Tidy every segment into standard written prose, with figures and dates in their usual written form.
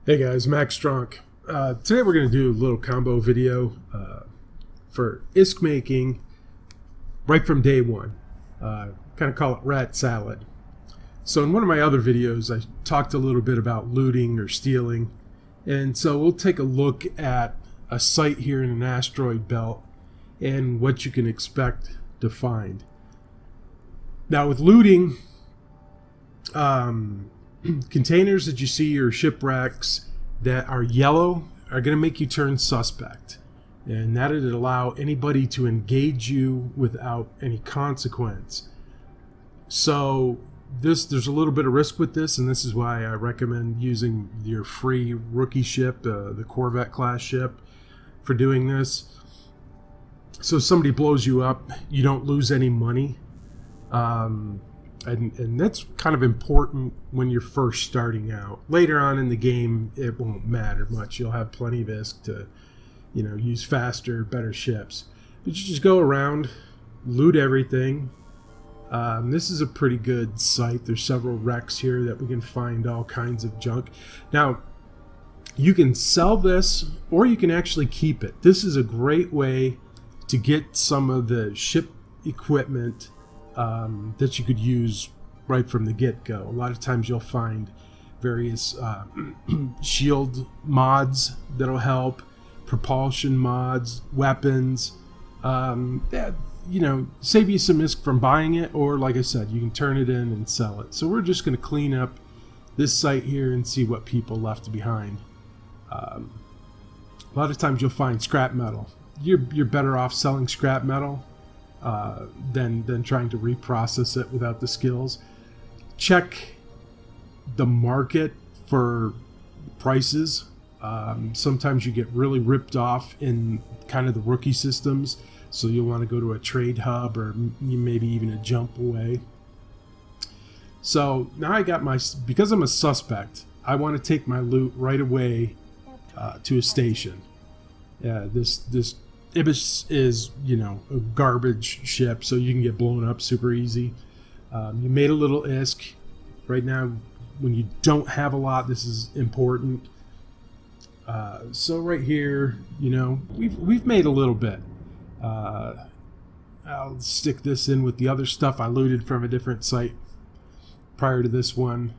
Hey guys, Maxx Stronk. Today we're going to do a little combo video for ISK Making right from day one. Kind of call it rat salad. So in one of my other videos I talked a little bit about looting or stealing, and so we'll take a look at a site here in an asteroid belt and what you can expect to find. Now with looting, containers that you see or shipwrecks that are yellow are going to make you turn suspect, and that would allow anybody to engage you without any consequence. So there's a little bit of risk with this, and this is why I recommend using your free rookie ship, the Corvette class ship, for doing this. So if somebody blows you up, you don't lose any money. And that's kind of important when you're first starting out. Later on in the game, it won't matter much. You'll have plenty of ISK to, use faster, better ships. But you just go around, loot everything. This is a pretty good site. There's several wrecks here that we can find all kinds of junk. Now, you can sell this, or you can actually keep it. This is a great way to get some of the ship equipment that you could use right from the get-go. A lot of times you'll find various shield mods that'll help, propulsion mods, weapons, that, save you some ISK from buying it, or like I said, you can turn it in and sell it. So we're just going to clean up this site here and see what people left behind. A lot of times you'll find scrap metal. You're better off selling scrap metal than trying to reprocess it without the skills. Check the market for prices. Sometimes you get really ripped off in kind of the rookie systems, so you'll want to go to a trade hub or maybe even a jump away. So now I got because I'm a suspect, I want to take my loot right away to a station. This Ibis is, a garbage ship, so you can get blown up super easy. You made a little ISK. Right now, when you don't have a lot, this is important. So right here, we've made a little bit. I'll stick this in with the other stuff I looted from a different site prior to this one.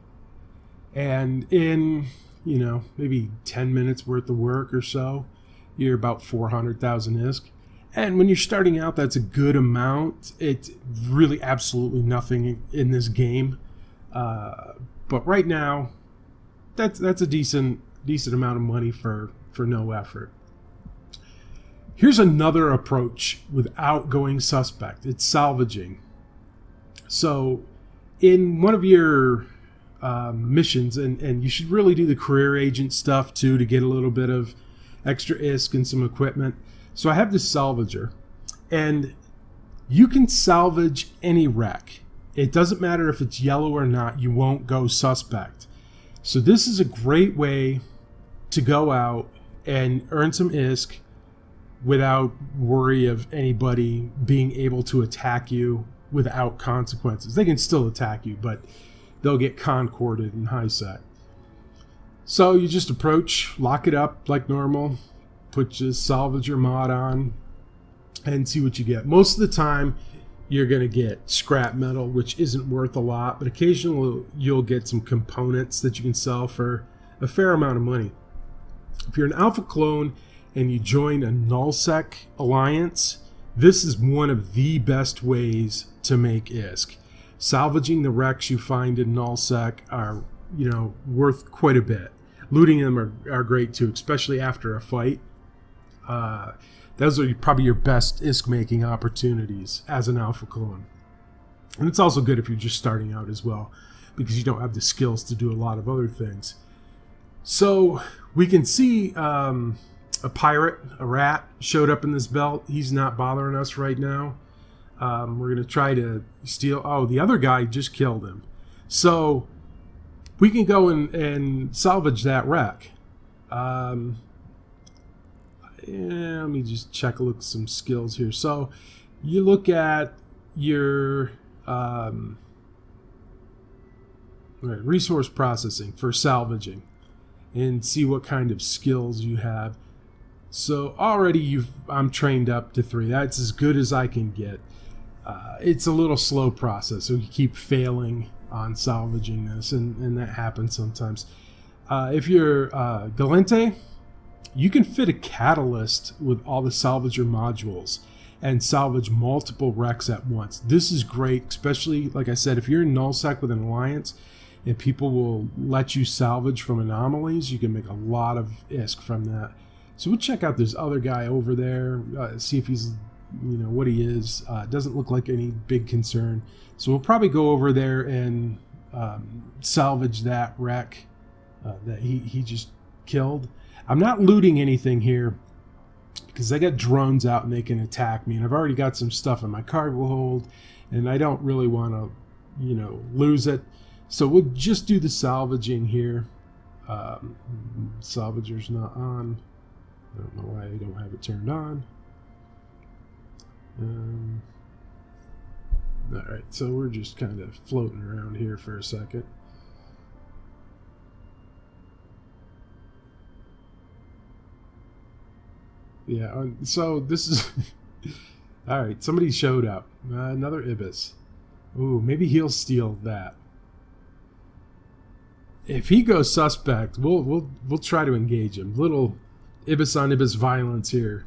And in, maybe 10 minutes worth of work or so, you're about 400,000 ISK. And when you're starting out, that's a good amount. It's really absolutely nothing in this game. But right now, that's a decent amount of money for no effort. Here's another approach without going suspect. It's salvaging. So in one of your missions, and you should really do the career agent stuff too to get a little bit of extra ISK and some equipment. So I have this salvager, and you can salvage any wreck. It doesn't matter if it's yellow or not, you won't go suspect. So this is a great way to go out and earn some ISK without worry of anybody being able to attack you without consequences. They can still attack you, but they'll get concorded in high sec. So you just approach, lock it up like normal, put your salvager mod on, and see what you get. Most of the time, you're going to get scrap metal, which isn't worth a lot, but occasionally you'll get some components that you can sell for a fair amount of money. If you're an alpha clone and you join a nullsec alliance, this is one of the best ways to make ISK. Salvaging the wrecks you find in nullsec are, worth quite a bit. Looting them are great too, especially after a fight. Those are probably your best ISK making opportunities as an alpha clone. And it's also good if you're just starting out as well, because you don't have the skills to do a lot of other things. So we can see a pirate, a rat, showed up in this belt. He's not bothering us right now. We're going to try to steal. Oh, the other guy just killed him. So we can go and salvage that wreck. Let me just look at some skills here. So you look at your resource processing for salvaging. and see what kind of skills you have. So already I'm trained up to 3. That's as good as I can get. It's a little slow process, so you keep failing on salvaging this, and that happens sometimes. If you're Galente, you can fit a catalyst with all the salvager modules and salvage multiple wrecks at once. This is great, especially, like I said, if you're in nullsec with an alliance and people will let you salvage from anomalies, you can make a lot of ISK from that. So we'll check out this other guy over there, see if he's, what he is. Doesn't look like any big concern. So we'll probably go over there and salvage that wreck that he just killed. I'm not looting anything here because I got drones out and they can attack me, and I've already got some stuff in my cargo hold, and I don't really want to, lose it. So we'll just do the salvaging here. Salvager's not on. I don't know why I don't have it turned on. Alright, so we're just kind of floating around here for a second. Yeah, so this is... Alright, somebody showed up. Another Ibis. Ooh, maybe he'll steal that. If he goes suspect, we'll try to engage him. Little Ibis on Ibis violence here.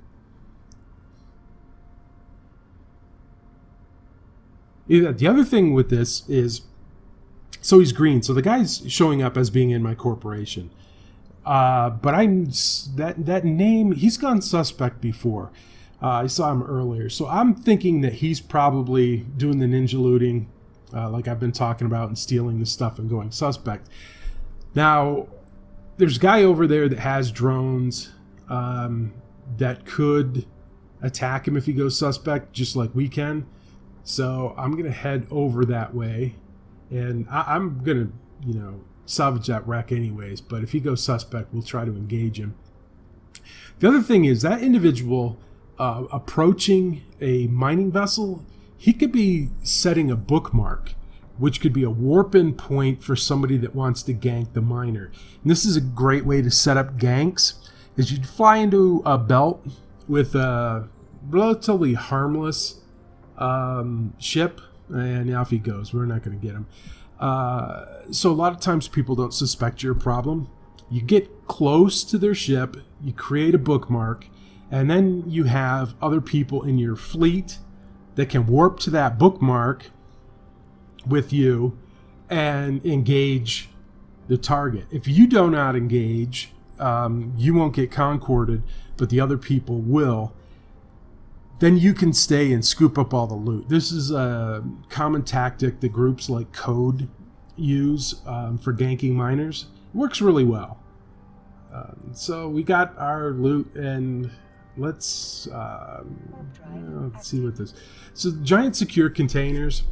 Yeah, the other thing with this is, so he's green. So the guy's showing up as being in my corporation. But that name, he's gone suspect before. I saw him earlier. So I'm thinking that he's probably doing the ninja looting, like I've been talking about, and stealing the stuff and going suspect. Now, there's a guy over there that has drones that could attack him if he goes suspect, just like we can. So I'm going to head over that way, and I'm going to, salvage that wreck anyways. But if he goes suspect, we'll try to engage him. The other thing is that individual approaching a mining vessel, he could be setting a bookmark, which could be a warp-in point for somebody that wants to gank the miner. And this is a great way to set up ganks, is you'd fly into a belt with a relatively harmless ship, and off he goes. We're not going to get him. So a lot of times people don't suspect you're a problem. You get close to their ship, you create a bookmark, and then you have other people in your fleet that can warp to that bookmark with you and engage the target. If you do not engage, you won't get concorded, but the other people will. Then you can stay and scoop up all the loot. This is a common tactic that groups like Code use for ganking miners. It works really well. So we got our loot, and let's see what this. So giant secure containers.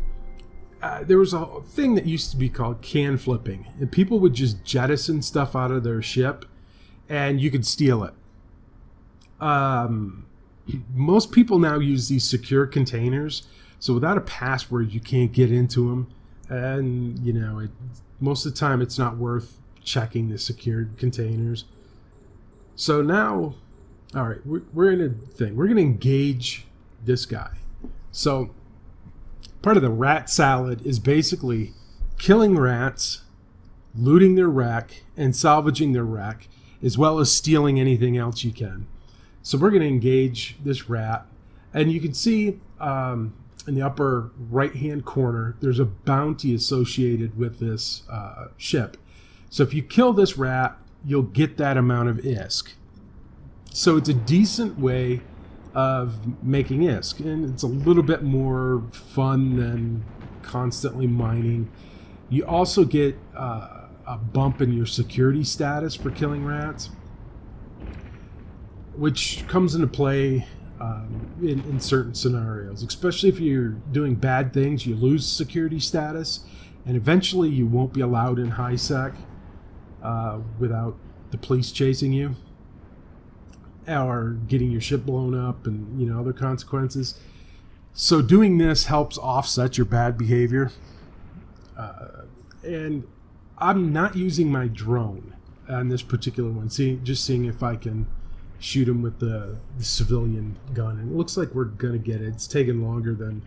There was a thing that used to be called can flipping, and people would just jettison stuff out of their ship, and you could steal it. Most people now use these secure containers, so without a password you can't get into them, and most of the time it's not worth checking the secured containers. So now, all right, we're in a thing. We're going to engage this guy. So part of the rat salad is basically killing rats, looting their wreck, and salvaging their wreck, as well as stealing anything else you can. So we're going to engage this rat, and you can see in the upper right-hand corner, there's a bounty associated with this ship. So if you kill this rat, you'll get that amount of ISK. So it's a decent way of making ISK, and it's a little bit more fun than constantly mining. You also get a bump in your security status for killing rats, which comes into play in certain scenarios, especially if you're doing bad things. You lose security status, and eventually you won't be allowed in high sec without the police chasing you or getting your ship blown up and other consequences. So doing this helps offset your bad behavior. And I'm not using my drone. on this particular one. Seeing if I can shoot him with the civilian gun. And it looks like we're going to get it. It's taken longer than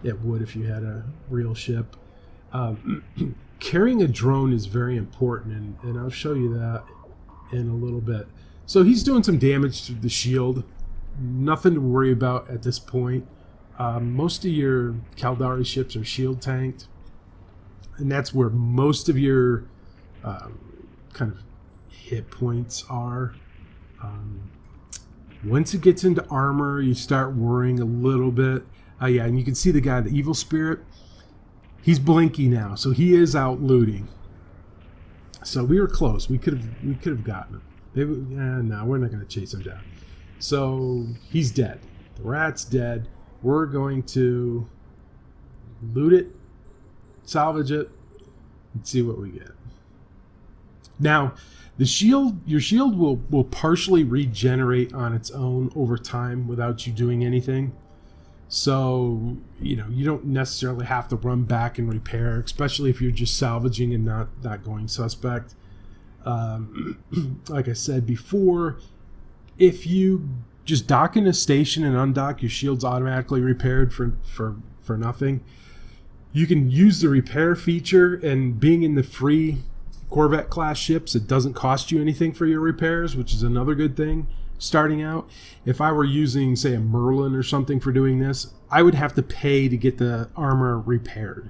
it would if you had a real ship. Carrying a drone is very important, and I'll show you that in a little bit. So he's doing some damage to the shield. Nothing to worry about at this point. Most of your Caldari ships are shield tanked, and that's where most of your kind of hit points are. Once it gets into armor, you start worrying a little bit. Yeah, and you can see the guy, the evil spirit. He's blinky now, so he is out looting. So we were close. We could have gotten him. Maybe, no, we're not going to chase him down. So he's dead. The rat's dead. We're going to loot it, salvage it, and see what we get. Now, your shield will partially regenerate on its own over time without you doing anything. So, you don't necessarily have to run back and repair, especially if you're just salvaging and not going suspect. Like I said before, if you just dock in a station and undock, your shield's automatically repaired for nothing. You can use the repair feature, and being in the free Corvette class ships, it doesn't cost you anything for your repairs, which is another good thing starting out. If I were using, say, a Merlin or something for doing this, I would have to pay to get the armor repaired.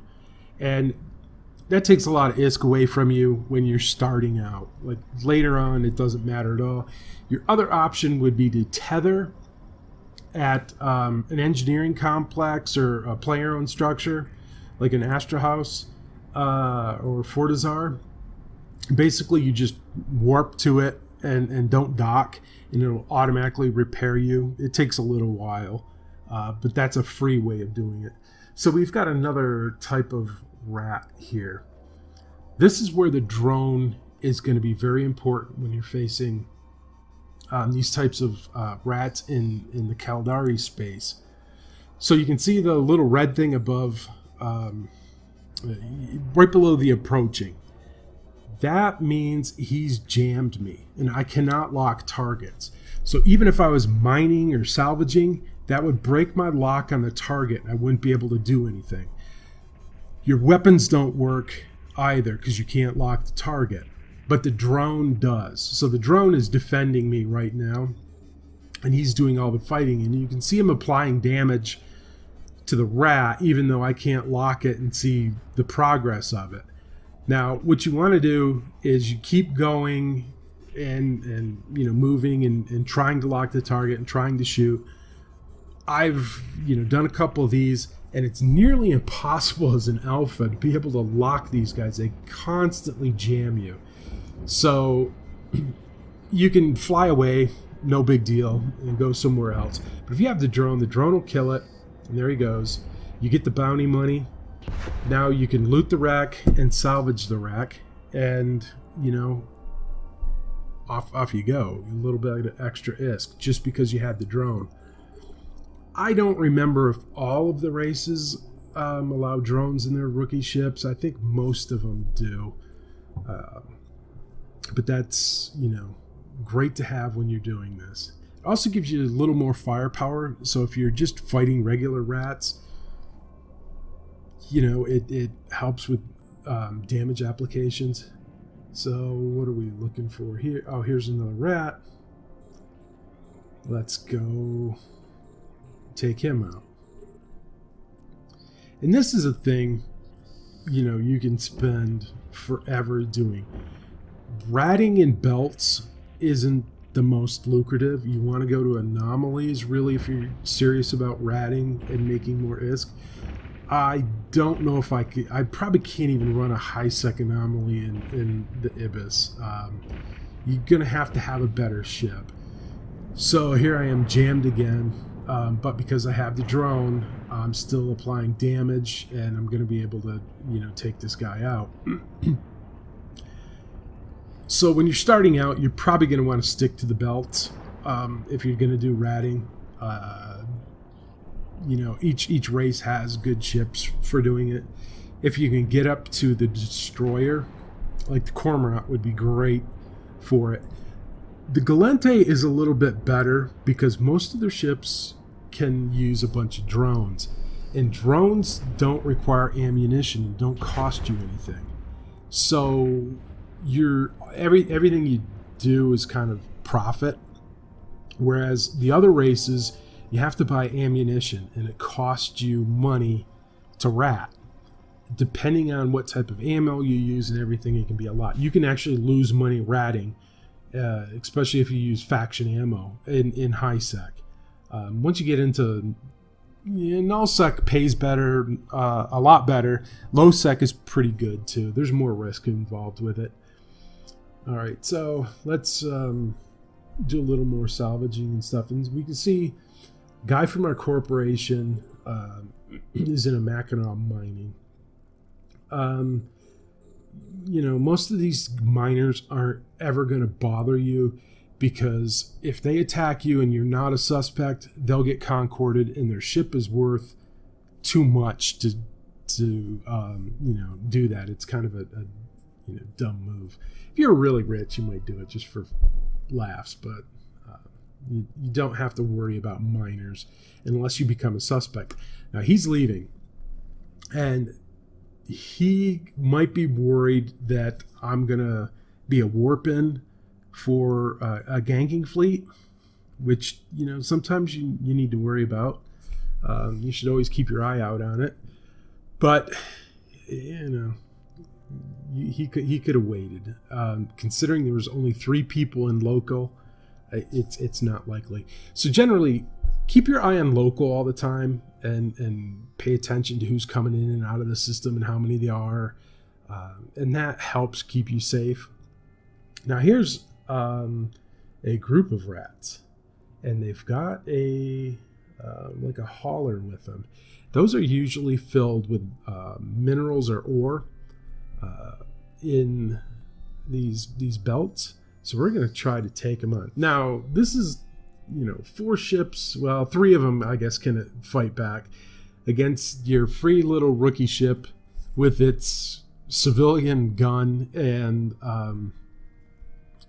And that takes a lot of ISK away from you when you're starting out. Like later on, it doesn't matter at all. Your other option would be to tether at an engineering complex or a player-owned structure, like an Astra House or Fortizar. Basically, you just warp to it and don't dock, and it'll automatically repair you. It takes a little while, but that's a free way of doing it. So we've got another type of rat here. This is where the drone is going to be very important when you're facing these types of rats in the Caldari space. So you can see the little red thing above, right below the approaching. That means he's jammed me, and I cannot lock targets. So even if I was mining or salvaging, that would break my lock on the target, and I wouldn't be able to do anything. Your weapons don't work either because you can't lock the target, but the drone does. So the drone is defending me right now, and he's doing all the fighting, and you can see him applying damage to the rat, even though I can't lock it and see the progress of it. Now, what you want to do is you keep going and moving and trying to lock the target and trying to shoot. I've done a couple of these, and it's nearly impossible as an alpha to be able to lock these guys. They constantly jam you. So you can fly away, no big deal, and go somewhere else. But if you have the drone will kill it, and there he goes. You get the bounty money. Now you can loot the rack and salvage the rack, and off you go. A little bit of extra ISK just because you had the drone. I don't remember if all of the races allow drones in their rookie ships. I think most of them do, but that's great to have when you're doing this. It also gives you a little more firepower. So if you're just fighting regular rats, it helps with damage applications. So what are we looking for here? Oh, here's another rat. Let's go take him out. And this is a thing, you can spend forever doing. Ratting in belts isn't the most lucrative. You want to go to anomalies, really, if you're serious about ratting and making more ISK. I don't know if I could. I probably can't even run a high-sec anomaly in the Ibis. You're going to have a better ship. So here I am jammed again, but because I have the drone, I'm still applying damage, and I'm going to be able to, take this guy out. So when you're starting out, you're probably going to want to stick to the belts if you're going to do ratting. Each race has good ships for doing it. If you can get up to the destroyer, like the Cormorant would be great for it. The Galente is a little bit better because most of their ships can use a bunch of drones. And drones don't require ammunition and don't cost you anything. So everything you do is kind of profit. Whereas the other races, you have to buy ammunition and it costs you money to rat. Depending on what type of ammo you use and everything, it can be a lot. You can actually lose money ratting, especially if you use faction ammo in high sec. Once you get into null sec, pays better, a lot better. Low sec is pretty good too. There's more risk involved with it. All right, so let's do a little more salvaging and stuff, and we can see a guy from our corporation is in a Mackinac mining. Most of these miners aren't ever going to bother you, because if they attack you and you're not a suspect, they'll get concorded, and their ship is worth too much to do that. It's kind of a dumb move. If you're really rich, you might do it just for laughs, but you don't have to worry about miners unless you become a suspect. Now he's leaving, and he might be worried that I'm gonna be a warp-in for a ganking fleet, which sometimes you need to worry about. You should always keep your eye out on it, but he could have waited. Considering there was only 3 people in local, it's not likely. So generally, keep your eye on local all the time, and pay attention to who's coming in and out of the system and how many there are, and that helps keep you safe. Now here's a group of rats, and they've got a hauler with them. Those are usually filled with minerals or ore in these belts. So we're going to try to take them on. Now this is 4 ships. Well, 3 of them I guess can fight back against your free little rookie ship with its civilian gun and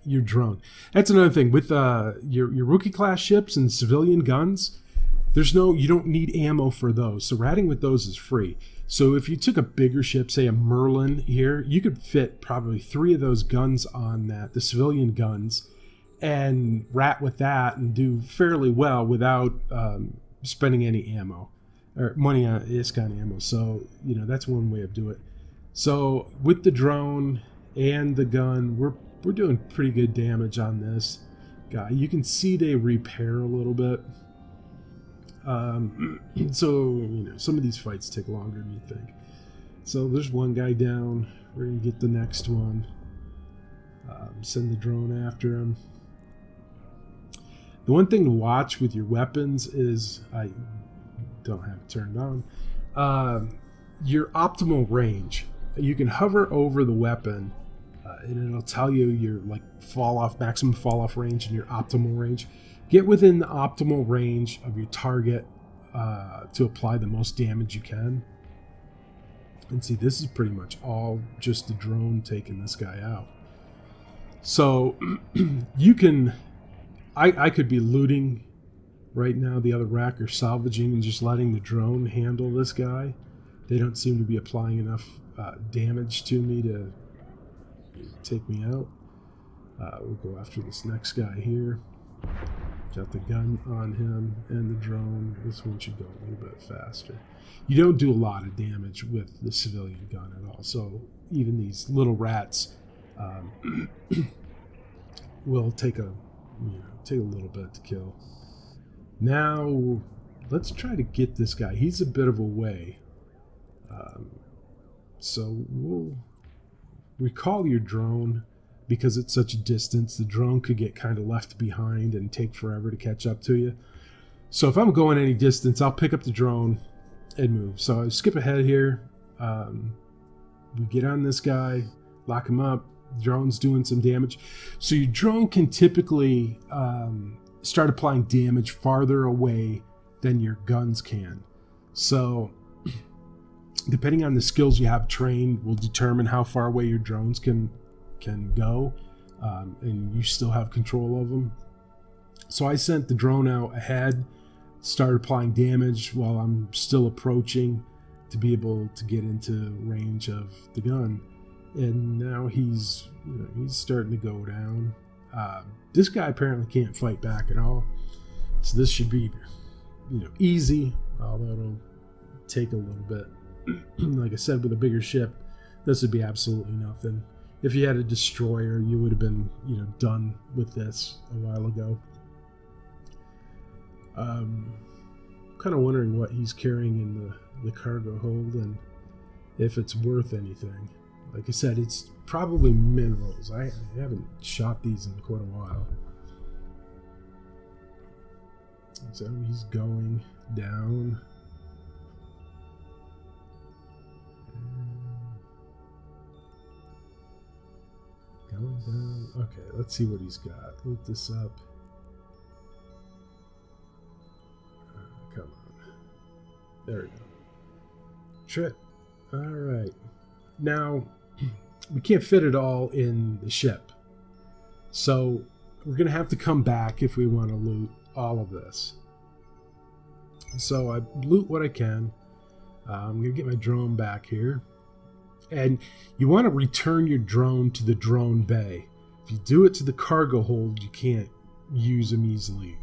your drone. That's another thing with your rookie class ships and civilian guns. You don't need ammo for those, so ratting with those is free. So if you took a bigger ship, say a Merlin here, you could fit probably 3 of those guns on that, the civilian guns, and rat with that and do fairly well without spending any ammo or money on ISK ammo. So that's one way of doing it. So with the drone and the gun, we're doing pretty good damage on this guy. You can see they repair a little bit. So some of these fights take longer than you think. So there's one guy down. We're gonna get the next one. Send the drone after him. The one thing to watch with your weapons is, I don't have it turned on, your optimal range. You can hover over the weapon, and it'll tell you your maximum fall off range and your optimal range. Get within the optimal range of your target to apply the most damage you can. And see, this is pretty much all just the drone taking this guy out. So you can, I could be looting right now the other rack, or salvaging and just letting the drone handle this guy. They don't seem to be applying enough damage to me to take me out. We'll go after this next guy here. Got the gun on him and the drone. This one should go a little bit faster. You don't do a lot of damage with the civilian gun at all. So even these little rats will take a little bit to kill. Now let's try to get this guy. He's a bit of a way. So we'll recall your drone. Because it's such a distance, the drone could get kind of left behind and take forever to catch up to you. So if I'm going any distance, I'll pick up the drone and move. So I skip ahead here. We get on this guy, lock him up. The drone's doing some damage. So your drone can typically start applying damage farther away than your guns can. So depending on the skills you have trained will determine how far away your drones can go. and you still have control of them. So I sent the drone out ahead, started applying damage while I'm still approaching to be able to get into range of the gun. And now he's starting to go down. This guy apparently can't fight back at all, so this should be easy, although it'll take a little bit. Like I said, with a bigger ship, this would be absolutely nothing. If you had a destroyer, you would have been done with this a while ago. Kind of wondering what he's carrying in the cargo hold and if it's worth anything. Like I said, it's probably minerals. I haven't shot these in quite a while. So he's going down. Going down. Okay, let's see what he's got. Loot this up. Come on. There we go. Trip. Alright. Now, we can't fit it all in the ship. So, we're going to have to come back if we want to loot all of this. So, I loot what I can. I'm going to get my drone back here. And you want to return your drone to the drone bay. If you do it to the cargo hold, you can't use them easily.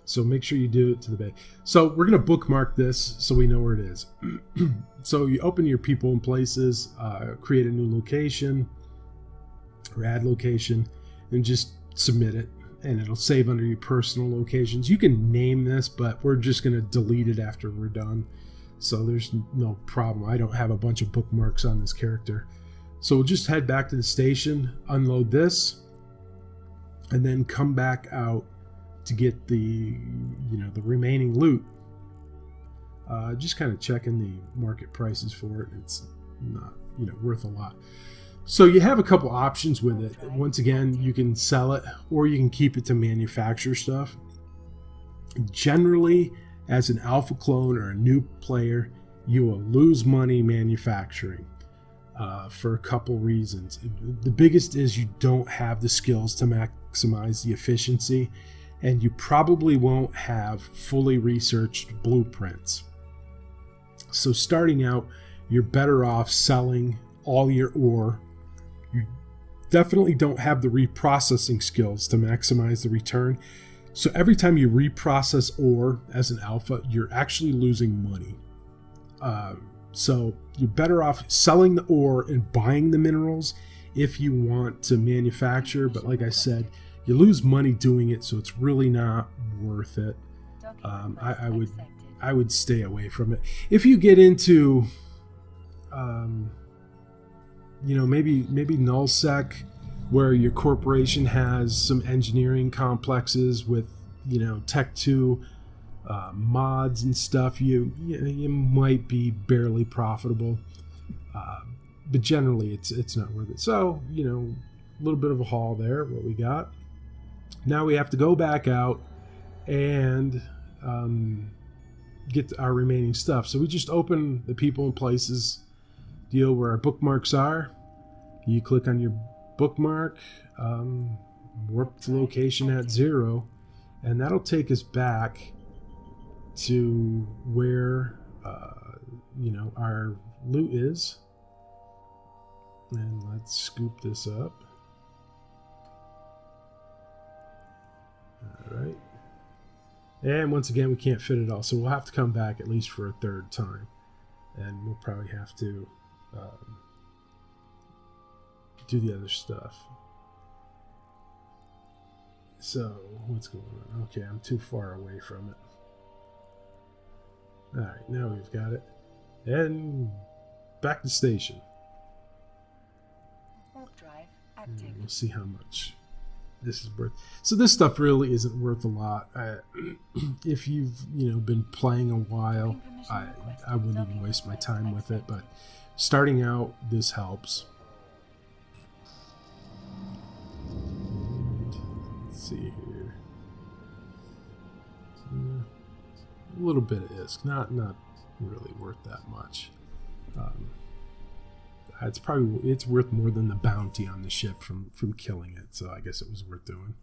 So make sure you do it to the bay. So we're going to bookmark this so we know where it is. So you open your people and places, create a new location or add location, and just submit it. And it'll save under your personal locations. You can name this, but we're just going to delete it after we're done. So there's no problem. I don't have a bunch of bookmarks on this character. So we'll just head back to the station, unload this, and then come back out to get the remaining loot. Just kind of checking the market prices for it. It's not worth a lot. So you have a couple options with it. Once again, you can sell it or you can keep it to manufacture stuff. Generally, as an alpha clone or a new player, you will lose money manufacturing for a couple reasons. The biggest is you don't have the skills to maximize the efficiency, and you probably won't have fully researched blueprints. So starting out, you're better off selling all your ore. You definitely don't have the reprocessing skills to maximize the return. So every time you reprocess ore as an alpha, you're actually losing money. So you're better off selling the ore and buying the minerals if you want to manufacture. But like I said, you lose money doing it, so it's really not worth it. I would stay away from it. If you get into, maybe nullsec, where your corporation has some engineering complexes with, Tech 2 mods and stuff, you might be barely profitable. But generally, it's not worth it. So, a little bit of a haul there, what we got. Now we have to go back out and get our remaining stuff. So we just open the people and places deal where our bookmarks are. You click on your bookmark, warp to location at 0, and that'll take us back to where our loot is. And let's scoop this up. All right. And once again, we can't fit it all, so we'll have to come back at least for a third time, and we'll probably have to do the other stuff. So what's going on? Okay, I'm too far away from it. All right, now we've got it, and back to station. Warp drive active. And we'll see how much this is worth. So this stuff really isn't worth a lot. If you've been playing a while, I wouldn't even waste my time with it. But starting out, this helps. And let's see here. A little bit of ISK, not really worth that much. it's worth more than the bounty on the ship from killing it. So I guess it was worth doing.